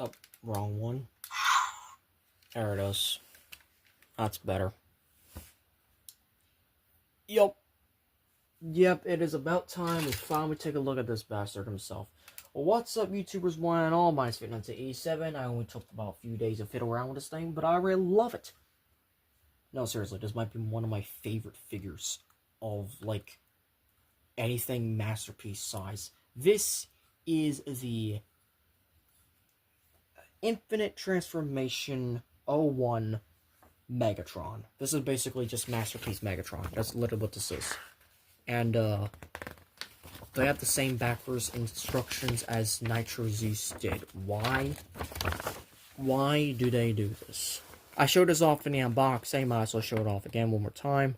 Oh, wrong one. There it is. That's better. Yup. Yep, it is about time we finally take a look at this bastard himself. Well, what's up, YouTubers, one and all? Mine's Fit1987. I only took about a few days to fiddle around with this thing, but I really love it. No, seriously, this might be one of my favorite figures of, like, anything masterpiece size. This is the Infinite Transformation 01 Megatron. This is basically just Masterpiece Megatron. That's literally what this is. And, they have the same backwards instructions as Nitro Zeus did. Why? Why do they do this? I showed this off in the unboxing. Might as well show it off again one more time.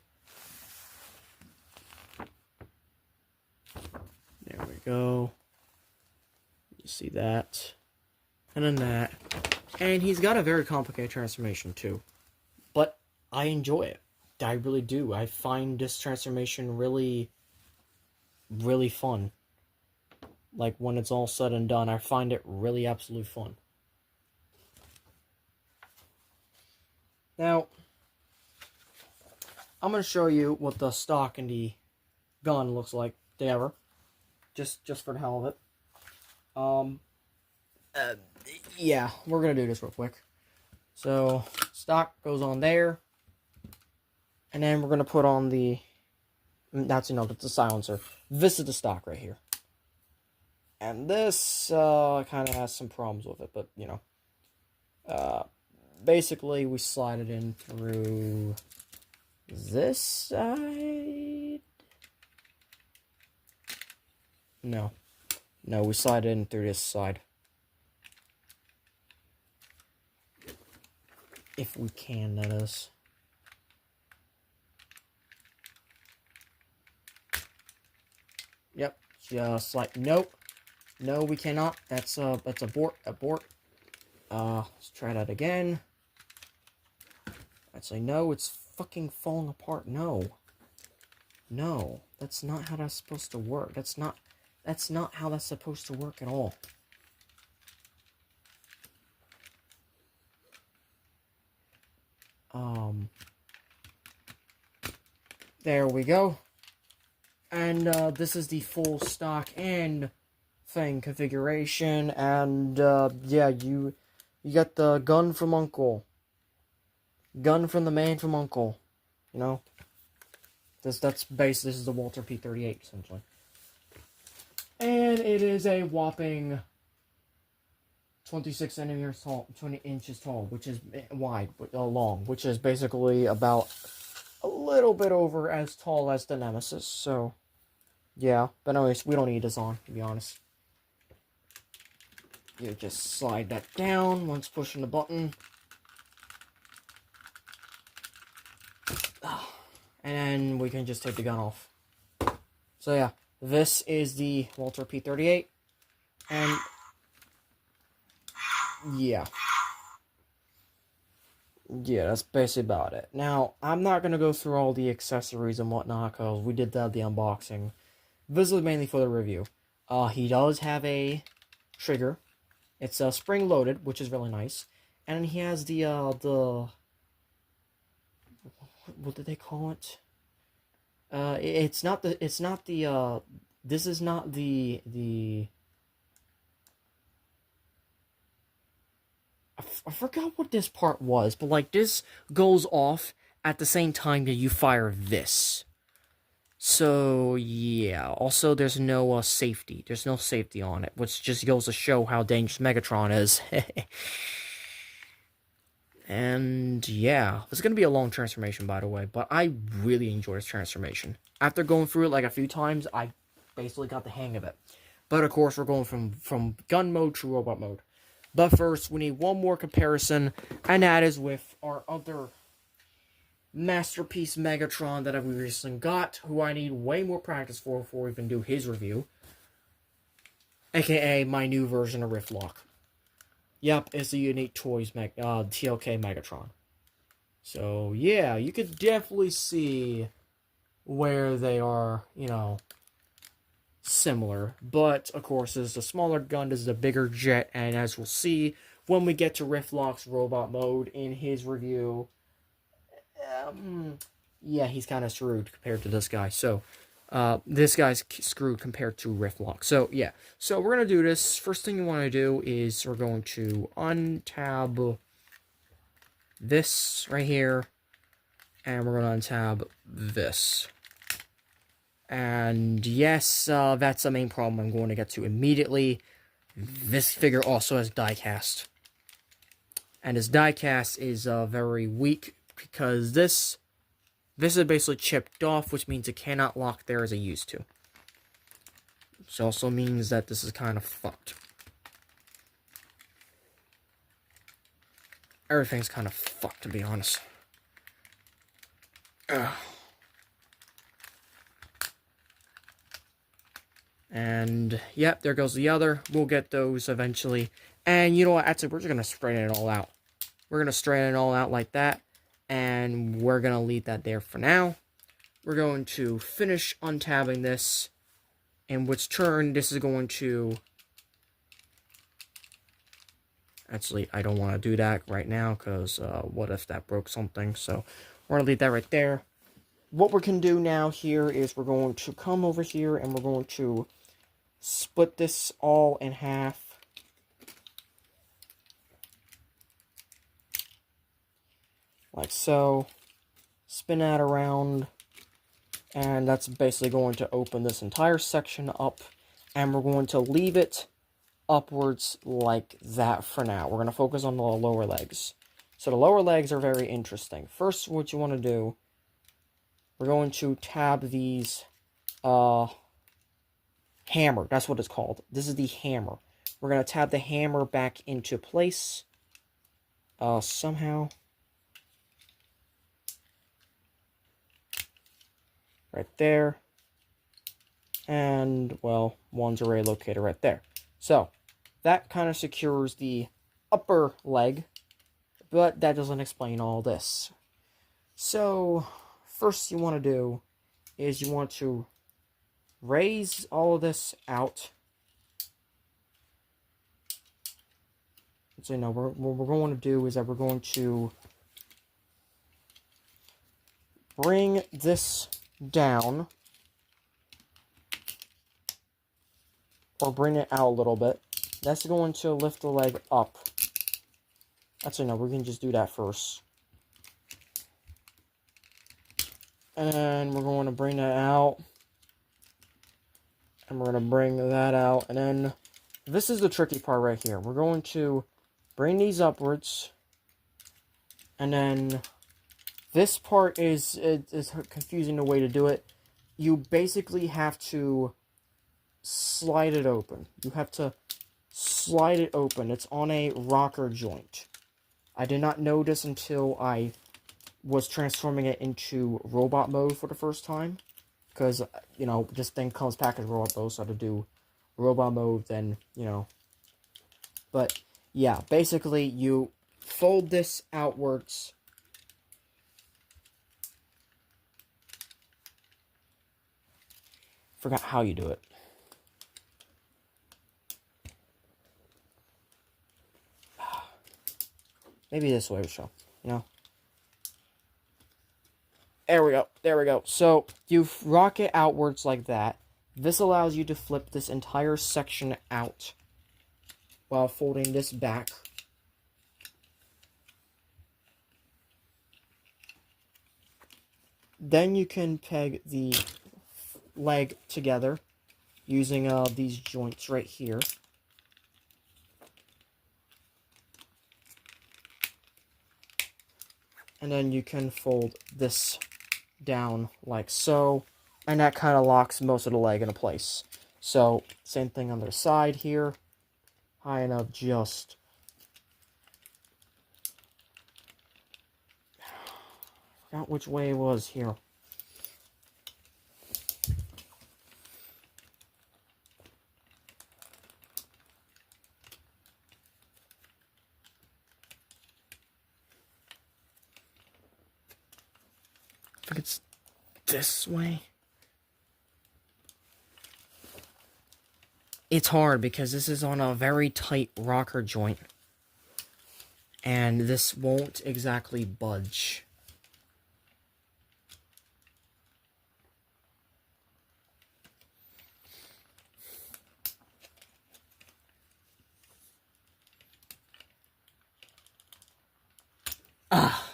There we go. You see that. And then that. And he's got a very complicated transformation too. But I enjoy it. I really do. I find this transformation really fun. Like, when it's all said and done, I find it really absolutely fun. Now, I'm going to show you what the stock and the gun looks like together. Just for the hell of it. Yeah, we're going to do this real quick. So, stock goes on there. And then we're going to put on the... That's the silencer. This is the stock right here. And this kind of has some problems with it, but, basically, we slide it in through this side. No, we slide it in through this side. If we can, that is. Yep, just like, nope. No, we cannot. That's abort. Let's try that again. I'd say no, it's fucking falling apart. No, that's not how that's supposed to work. That's not how that's supposed to work at all. There we go. And, this is the full stock and thing configuration, and, yeah, you got the gun from Uncle. Gun from the man from Uncle. This is the Walter P-38, essentially. And it is a whopping 26 centimeters tall, 20 inches tall, which is wide, long, which is basically about a little bit over as tall as the Nemesis, so... Yeah, but anyways, we don't need this on, to be honest. You just slide that down once pushing the button. And then we can just take the gun off. So yeah, this is the Walter P-38. And yeah. Yeah, that's basically about it. Now, I'm not going to go through all the accessories and whatnot, because we did that at the unboxing. This is mainly for the review. He does have a trigger. It's spring-loaded, which is really nice. And he has the what did they call it? This is not the I forgot what this part was, but, like, this goes off at the same time that you fire this. So, yeah. Also, there's no safety. There's no safety on it, which just goes to show how dangerous Megatron is. And, yeah. It's going to be a long transformation, by the way, but I really enjoy this transformation. After going through it, like, a few times, I basically got the hang of it. But, of course, we're going from gun mode to robot mode. But first, we need one more comparison, and that is with our other... Masterpiece Megatron that we recently got, who I need way more practice for before we can do his review. AKA my new version of Riftlock. Yep, it's the Unique Toys TLK Megatron. So, yeah, you could definitely see where they are, similar. But, of course, this is a smaller gun, this is a bigger jet, and as we'll see, when we get to Riftlock's robot mode in his review, yeah, he's kind of screwed compared to this guy. So, this guy's screwed compared to Riftlock. So, yeah. So, we're going to do this. First thing you want to do is we're going to untab this right here. And we're going to untab this. And yes, that's the main problem I'm going to get to immediately. This figure also has diecast. And his diecast is very weak because this is basically chipped off, which means it cannot lock there as it used to. Which also means that this is kind of fucked. Everything's kind of fucked, to be honest. Ugh. And, yep, there goes the other. We'll get those eventually. And you know what? Actually, we're just going to straighten it all out. We're going to straighten it all out like that. And we're going to leave that there for now. We're going to finish untabbing this. In which turn, this is going to... Actually, I don't want to do that right now. Because what if that broke something? So, we're going to leave that right there. What we can do now here is we're going to come over here. And we're going to split this all in half. Like so. Spin that around. And that's basically going to open this entire section up. And we're going to leave it upwards like that for now. We're going to focus on the lower legs. So the lower legs are very interesting. First, what you want to do, we're going to tab these hammer. That's what it's called. This is the hammer. We're going to tab the hammer back into place. Somehow. Right there. And, well, one's already located right there. So, that kind of secures the upper leg. But that doesn't explain all this. So, first you want to do is you want to raise all of this out. So, no, what we're going to do is that we're going to bring this down. Or bring it out a little bit. That's going to lift the leg up. Actually, no, we're going to just do that first. And we're going to bring that out. And we're going to bring that out. And then, this is the tricky part right here. We're going to bring these upwards. And then, this part is confusing the way to do it. You basically have to slide it open. You have to slide it open. It's on a rocker joint. I did not know this until I was transforming it into robot mode for the first time. Because, you know, this thing comes packaged robot mode, so to do robot mode, then, you know. But, yeah, basically, you fold this outwards. Forgot how you do it. Maybe this way will show, you know? There we go. There we go. So, you rock it outwards like that. This allows you to flip this entire section out while folding this back. Then you can peg the leg together using these joints right here. And then you can fold this down like so. And that kind of locks most of the leg into place. So, same thing on the side here. High enough just... forgot which way it was here. I think it's this way. It's hard because this is on a very tight rocker joint. and this won't exactly budge.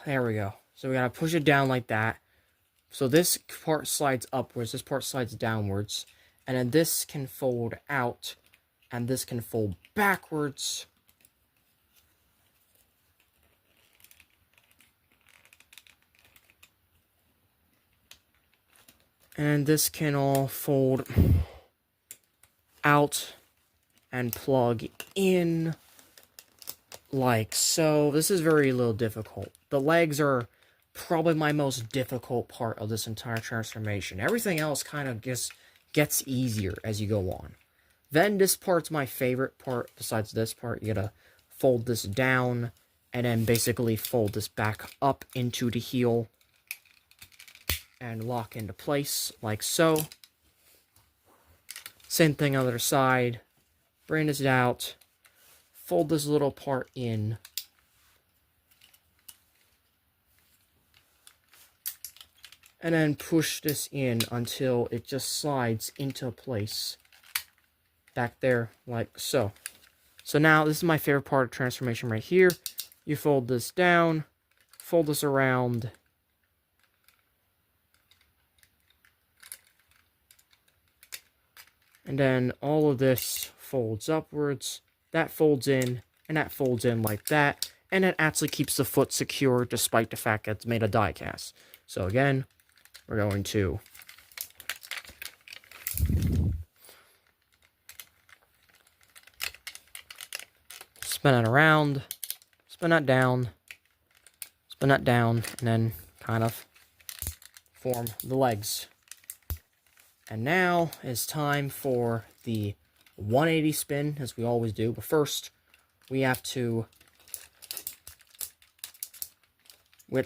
There we go. So we gotta push it down like that. So this part slides upwards, this part slides downwards, and then this can fold out, and this can fold backwards. And this can all fold out and plug in like so. This is very little difficult. The legs are probably my most difficult part of this entire transformation. Everything else kind of just gets easier as you go on. Then this part's my favorite part besides this part. You gotta fold this down and then basically fold this back up into the heel and lock into place like so. Same thing on the other side. Bring this out. Fold this little part in. And then push this in until it just slides into place. Back there, like so. So now, this is my favorite part of transformation right here. You fold this down. Fold this around. And then all of this folds upwards. That folds in, and that folds in like that. And it actually keeps the foot secure despite the fact that it's made of die cast. So again, we're going to spin it around, spin that down, and then kind of form the legs. And now it's time for the 180 spin, as we always do. But first, we have to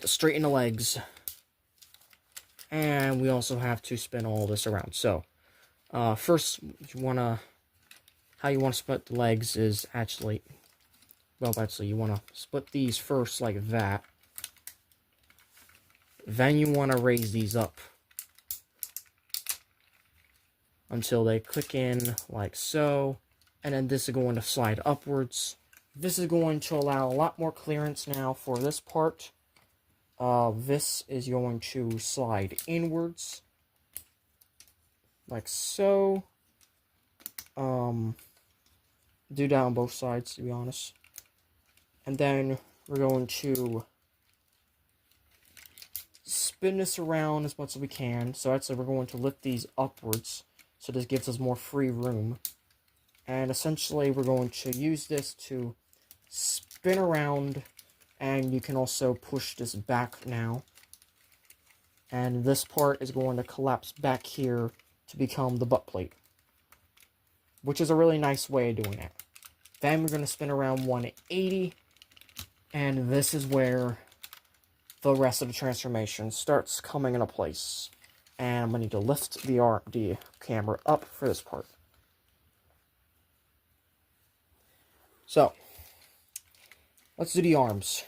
straighten the legs. And we also have to spin all this around. So, first, how you want to split the legs is actually, you want to split these first like that. Then you want to raise these up until they click in like so. And then this is going to slide upwards. This is going to allow a lot more clearance now for this part. This is going to slide inwards, like so. Do that on both sides, to be honest. And then we're going to spin this around as much as we can. So actually, we're going to lift these upwards, so this gives us more free room. And essentially, we're going to use this to spin around. And you can also push this back now. And this part is going to collapse back here to become the butt plate, which is a really nice way of doing it. Then we're going to spin around 180. And this is where the rest of the transformation starts coming into place. And I'm going to need to lift the camera up for this part. So, let's do the arms.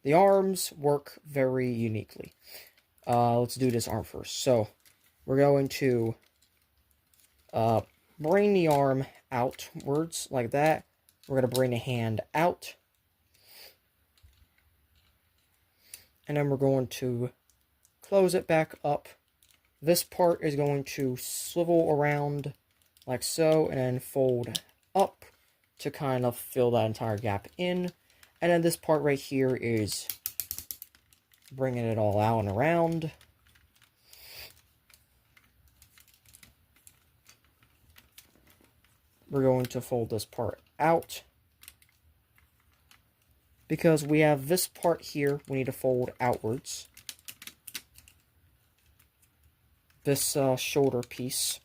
The arms work very uniquely. Let's do this arm first. So, we're going to bring the arm outwards like that. We're going to bring the hand out. And then we're going to close it back up. This part is going to swivel around like so, and then fold up to kind of fill that entire gap in. And then this part right here is bringing it all out and around. We're going to fold this part out. Because we have this part here, we need to fold outwards. This shoulder piece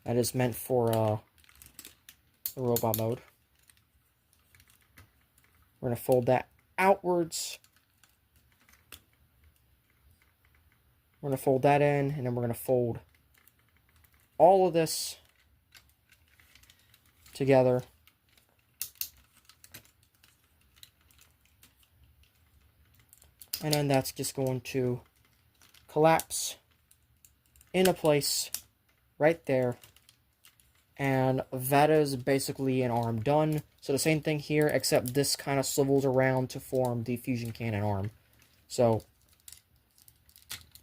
that is meant for the robot mode. We're going to fold that outwards. We're going to fold that in, and then we're going to fold all of this together. And then that's just going to collapse into place right there. And that is basically an arm done. So the same thing here, except this kind of swivels around to form the fusion cannon arm. So,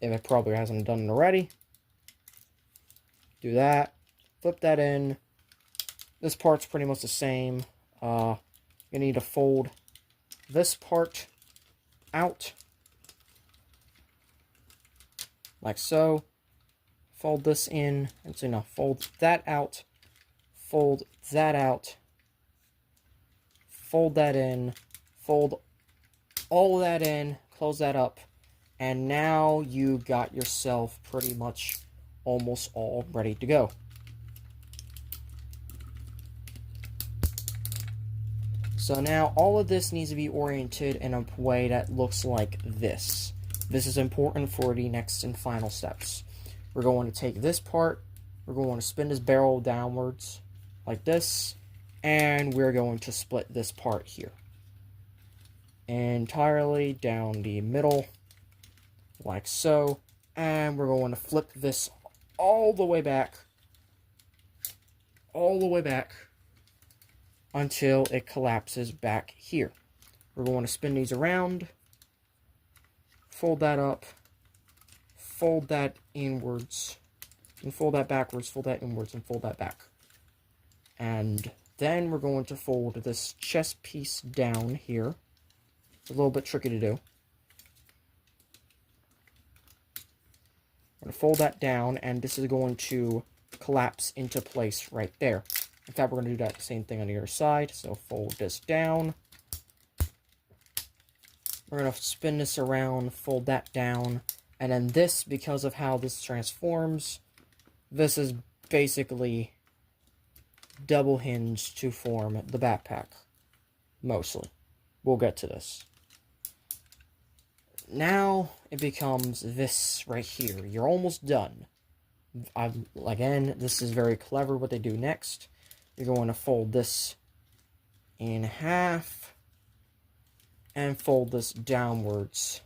if it probably hasn't done it already, do that. Flip that in. This part's pretty much the same. You need to fold this part out. Like so. Fold this in. Actually, no, fold that out. Fold that out. Fold that in. Fold all that in. Close that up. And now you got yourself pretty much almost all ready to go. So now all of this needs to be oriented in a way that looks like this. This is important for the next and final steps. We're going to take this part, we're going to spin this barrel downwards like this, and we're going to split this part here entirely down the middle like so, and we're going to flip this all the way back until it collapses back here. We're going to spin these around, fold that up, fold that inwards, and fold that backwards, fold that inwards, and fold that back. And then we're going to fold this chest piece down here. It's a little bit tricky to do. I'm going to fold that down, and this is going to collapse into place right there. In fact, we're going to do that same thing on the other side. So fold this down. We're going to spin this around, fold that down. And then this, because of how this transforms, this is basically double hinged to form the backpack. Mostly. We'll get to this. Now it becomes this right here. You're almost done. Again, this is very clever what they do next. You're going to fold this in half and fold this downwards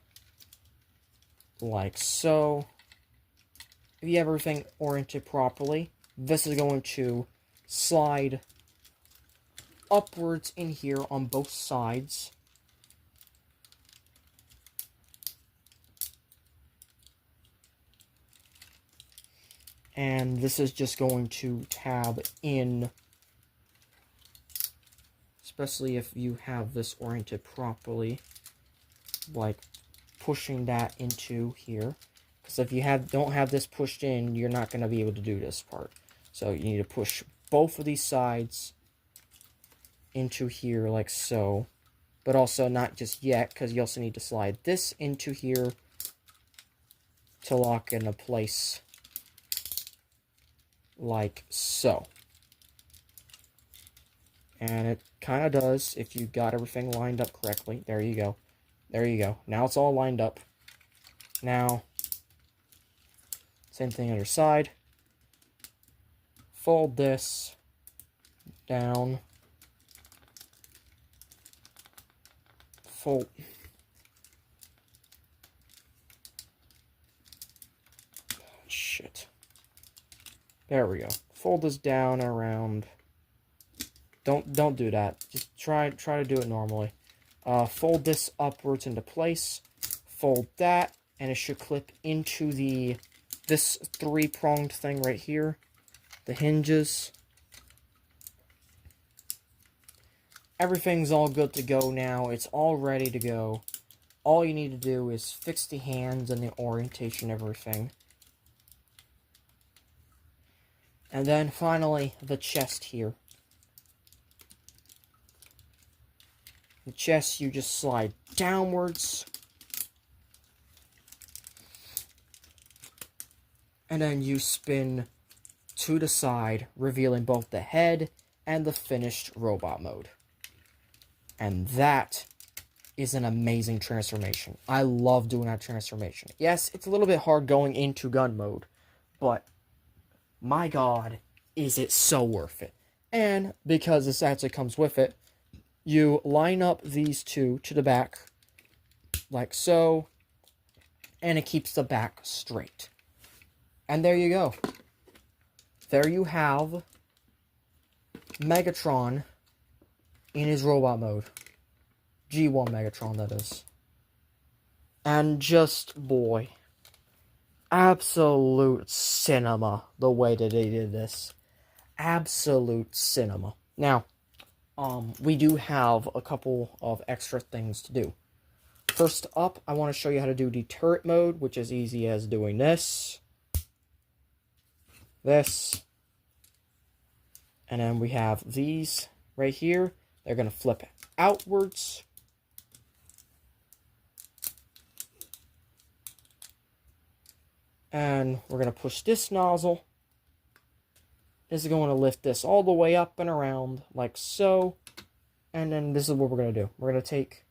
like so. If you have everything oriented properly, this is going to slide upwards in here on both sides. And this is just going to tab in, especially if you have this oriented properly, like pushing that into here. Because if you don't have this pushed in, you're not going to be able to do this part. So you need to push both of these sides into here like so. But also not just yet, because you also need to slide this into here to lock into place like so. And it kind of does if you got everything lined up correctly. There you go. There you go. Now it's all lined up. Now, same thing other side. Fold this down. Fold. Shit. There we go. Fold this down around. Don't do that. Just try to do it normally. Fold this upwards into place. Fold that, and it should clip into this three-pronged thing right here. The hinges. Everything's all good to go now. It's all ready to go. All you need to do is fix the hands and the orientation of everything. And then finally, the chest here. The chest, you just slide downwards. And then you spin to the side, revealing both the head and the finished robot mode. And that is an amazing transformation. I love doing that transformation. Yes, it's a little bit hard going into gun mode, but my god, is it so worth it. And because this actually comes with it, you line up these two to the back like so, and it keeps the back straight. And there you go. There you have Megatron in his robot mode. G1 Megatron, that is. And just, boy, absolute cinema, the way that they did this. Absolute cinema. Now, we do have a couple of extra things to do. First up, I want to show you how to do the turret mode, which is easy as doing this, and then we have these right here. They're going to flip outwards. And we're going to push this nozzle. This is going to lift this all the way up and around, like so. And then this is what we're going to do. We're going to take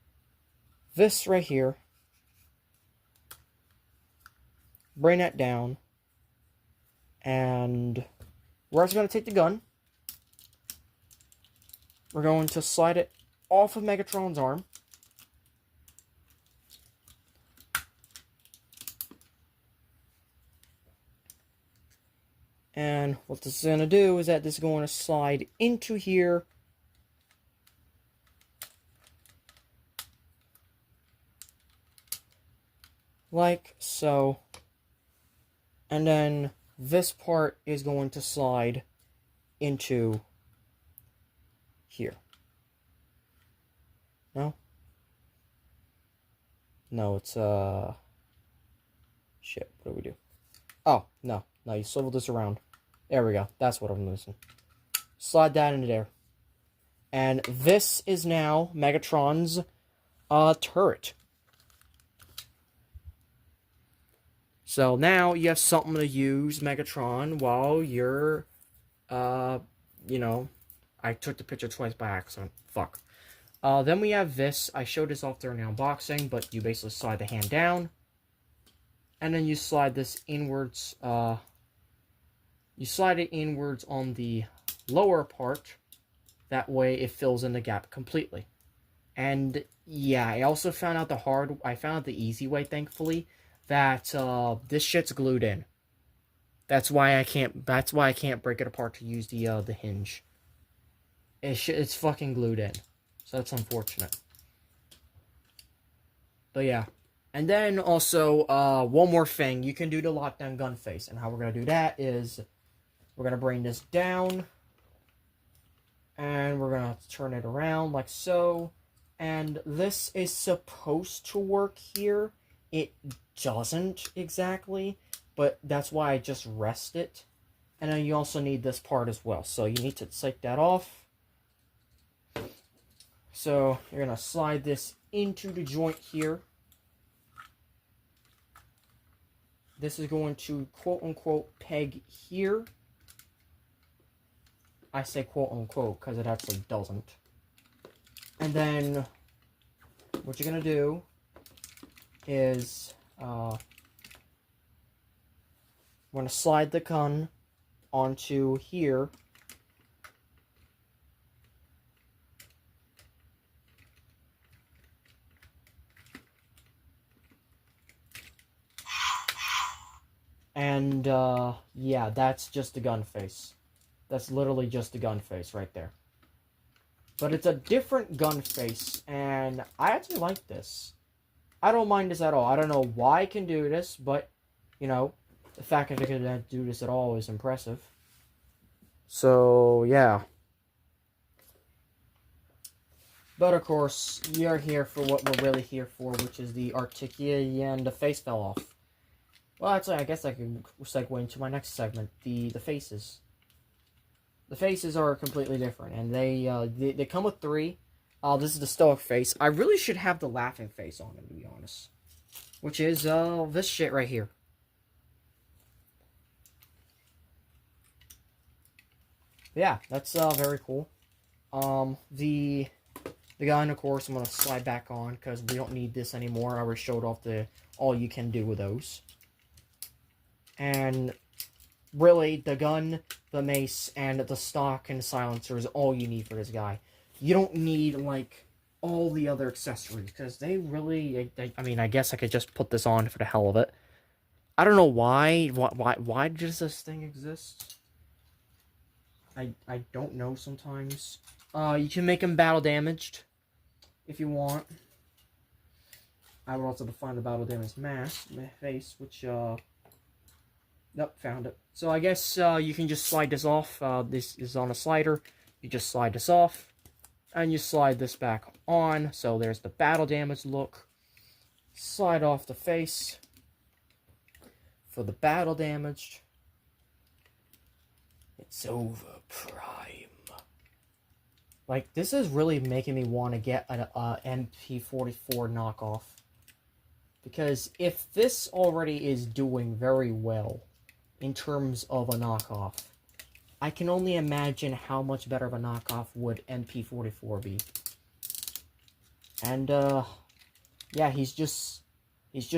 this right here, bring that down, and we're also going to take the gun. We're going to slide it off of Megatron's arm. And what this is going to do is that this is going to slide into here. Like so. And then this part is going to slide into here. No? No, it's, shit, what do we do? Oh, no, you swivel this around. There we go, that's what I'm missing. Slide that into there. And this is now Megatron's, turret. So now you have something to use Megatron while you're, you know, I took the picture twice by accident. Fuck. Then we have this. I showed this off during the unboxing, but you basically slide the hand down. And then you slide this inwards. You slide it inwards on the lower part. That way it fills in the gap completely. And yeah, I also found out the easy way, thankfully, that this shit's glued in. That's why I can't break it apart to use the hinge. It's fucking glued in. So that's unfortunate. But yeah. And then also, one more thing. You can do the lockdown gun face. And how we're going to do that is, we're going to bring this down. And we're going to turn it around like so. And this is supposed to work here. It doesn't exactly. But that's why I just rest it. And then you also need this part as well. So you need to take that off. So you're going to slide this into the joint here. This is going to quote-unquote peg here. I say quote-unquote because it actually doesn't. And then what you're going to do is we're going to slide the gun onto here. And, yeah, that's just the gun face. That's literally just the gun face right there. But it's a different gun face, and I actually like this. I don't mind this at all. I don't know why I can do this, but, you know, the fact that I can do this at all is impressive. So, yeah. But, of course, you're here for what we're really here for, which is the articulate, and the face fell off. Well, actually, I guess I can segue into my next segment, the faces. The faces are completely different, and they come with 3. This is the stoic face. I really should have the laughing face on them, to be honest. Which is, this shit right here. Yeah, that's, very cool. The gun, of course, I'm going to slide back on, because we don't need this anymore. I already showed off all you can do with those. And really, the gun, the mace, and the stock and the silencer is all you need for this guy. You don't need, like, all the other accessories, because they really, I mean, I guess I could just put this on for the hell of it. I don't know why does this thing exist? I don't know sometimes. You can make him battle damaged, if you want. I would also define the battle damage mask, my face, which, nope, found it. So I guess, you can just slide this off. This is on a slider. You just slide this off, and you slide this back on. So there's the battle damage look. Slide off the face for the battle damaged. It's over, Prime. Like, this is really making me want to get an MP-44 knockoff. Because if this already is doing very well in terms of a knockoff, I can only imagine how much better of a knockoff would MP-44 be. And, yeah, he's just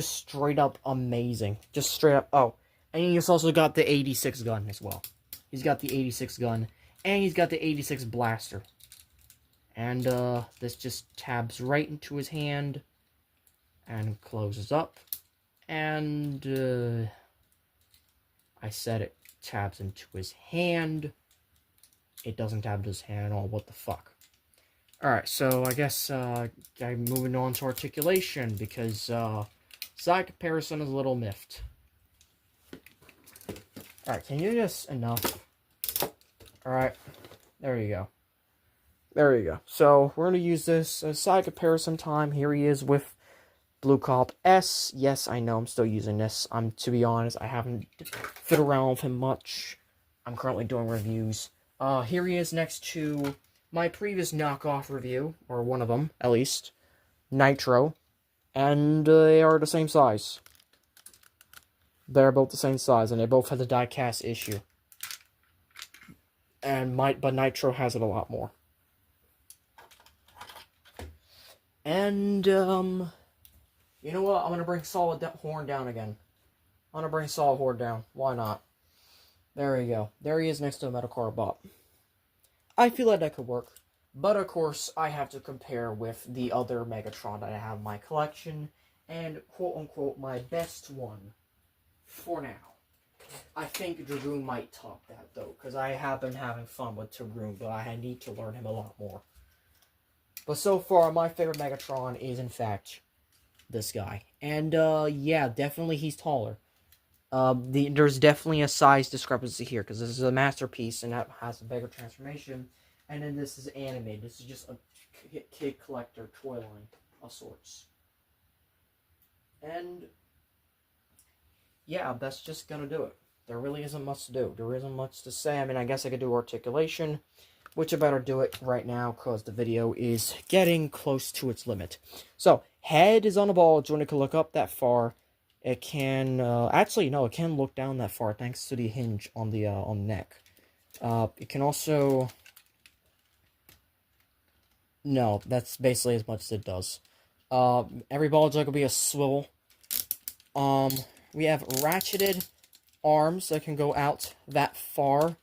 straight up amazing. Just straight up, oh, and he's also got the 86 gun as well. He's got the 86 gun, and he's got the 86 blaster. And, this just tabs right into his hand, and closes up, and, I said it tabs into his hand. It doesn't tab to his hand at all. What the fuck? Alright, so I guess, I'm moving on to articulation, because, side comparison is a little miffed. Alright, can you just... enough. Alright, there you go. There you go. So, we're going to use this as side comparison time. Here he is with Blue Cop S. Yes, I know, I'm still using this. To be honest, I haven't fiddled around with him much. I'm currently doing reviews. Here he is next to my previous knockoff review, or one of them, at least. Nitro. And they are the same size. They're both the same size, and they both have the die-cast issue. But Nitro has it a lot more. And, you know what? I'm going to bring Solid Horn down again. I'm going to bring Solid Horn down. Why not? There we go. There he is next to a Metalcore bot. I feel like that could work. But, of course, I have to compare with the other Megatron that I have in my collection. And, quote-unquote, my best one. For now. I think Dragoon might top that, though. Because I have been having fun with Dragoon, but I need to learn him a lot more. But so far, my favorite Megatron is, in fact, this guy. And, yeah, definitely he's taller. There's definitely a size discrepancy here, because this is a masterpiece, and that has a bigger transformation. And then this is animated. This is just a kid collector toy line of sorts. And, yeah, that's just gonna do it. There really isn't much to do. There isn't much to say. I mean, I guess I could do articulation, which I better do it right now, because the video is getting close to its limit. So, head is on the ball. Joint can look up that far. It can, actually, no, it can look down that far, thanks to the hinge on the neck. It can also... No, that's basically as much as it does. Every ball joint will be a swivel. We have ratcheted arms that can go out that far.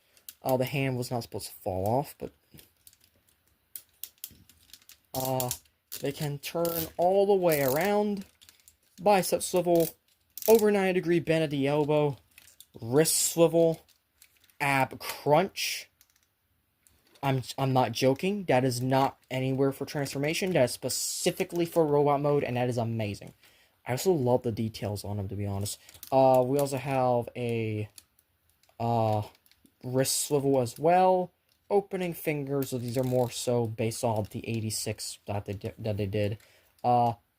The hand was not supposed to fall off, but... they can turn all the way around. Bicep swivel. Over 90-degree bend at the elbow. Wrist swivel. Ab crunch. I'm not joking. That is not anywhere for transformation. That is specifically for robot mode, and that is amazing. I also love the details on them, to be honest. We also have a wrist swivel as well. Opening fingers, so these are more so based on the 86 that they did.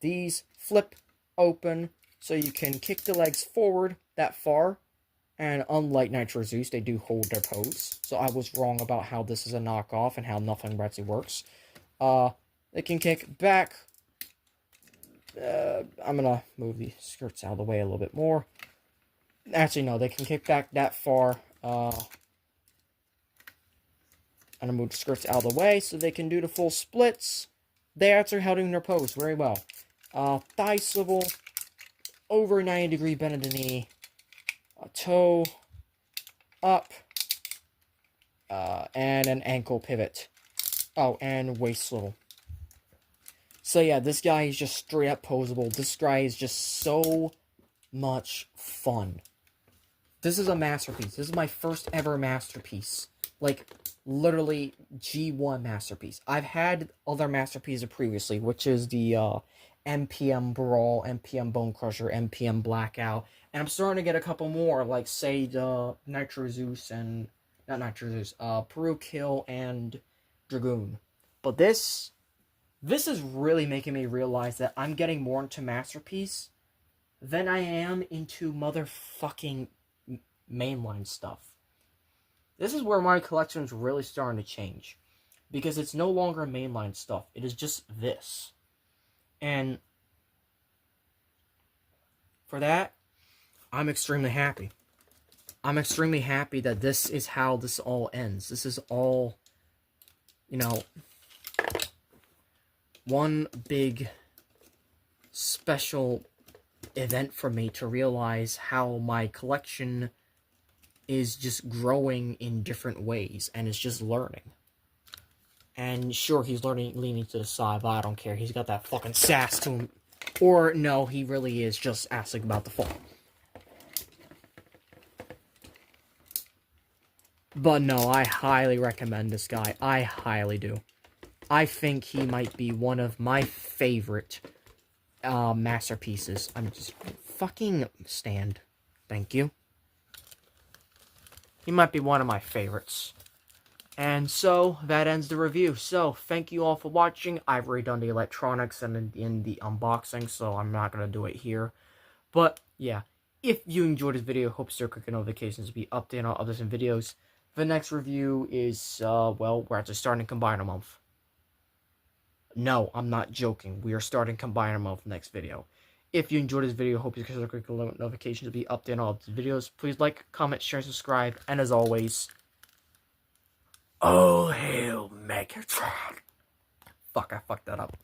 These flip open, so you can kick the legs forward that far. And unlike Nitro Zeus, they do hold their pose. So I was wrong about how this is a knockoff and how nothing actually works. They can kick back. I'm gonna move the skirts out of the way a little bit more. Actually, no, they can kick back that far. I'm gonna move the skirts out of the way so they can do the full splits. They actually held in their pose very well. Thigh swivel, over 90-degree bend of the knee, a toe up, and an ankle pivot. Oh, and waist swivel. So yeah, this guy is just straight up posable. This guy is just so much fun. This is a masterpiece. This is my first ever masterpiece. Like, literally, G1 masterpiece. I've had other masterpieces previously, which is the MPM Brawl, MPM Bone Crusher, MPM Blackout, and I'm starting to get a couple more, like, say, the Nitro Zeus and... Not Nitro Zeus, Peru Kill and Dragoon. But this is really making me realize that I'm getting more into masterpiece than I am into motherfucking mainline stuff. This is where my collection is really starting to change, because it's no longer mainline stuff. It is just this. And for that, I'm extremely happy. I'm extremely happy that this is how this all ends. This is all, you know, one big special event for me to realize how my collection is just growing in different ways, and it's just learning. And sure, he's leaning to the side, but I don't care. He's got that fucking sass to him. Or, no, he really is just asking about the fall. But no, I highly recommend this guy. I highly do. I think he might be one of my favorite masterpieces. I'm just fucking stand. Thank you. He might be one of my favorites. And so, that ends the review. So, thank you all for watching. I've redone the electronics and in the unboxing, so I'm not going to do it here. But, yeah. If you enjoyed this video, hope to click the notifications to be updated on others and videos. The next review is, well, we're actually starting Combiner Month. No, I'm not joking. We are starting Combiner Month next video. If you enjoyed this video, hope you can click the notifications to be updated on all of the videos. Please like, comment, share, subscribe, and as always, oh hail Megatron. Fuck, I fucked that up.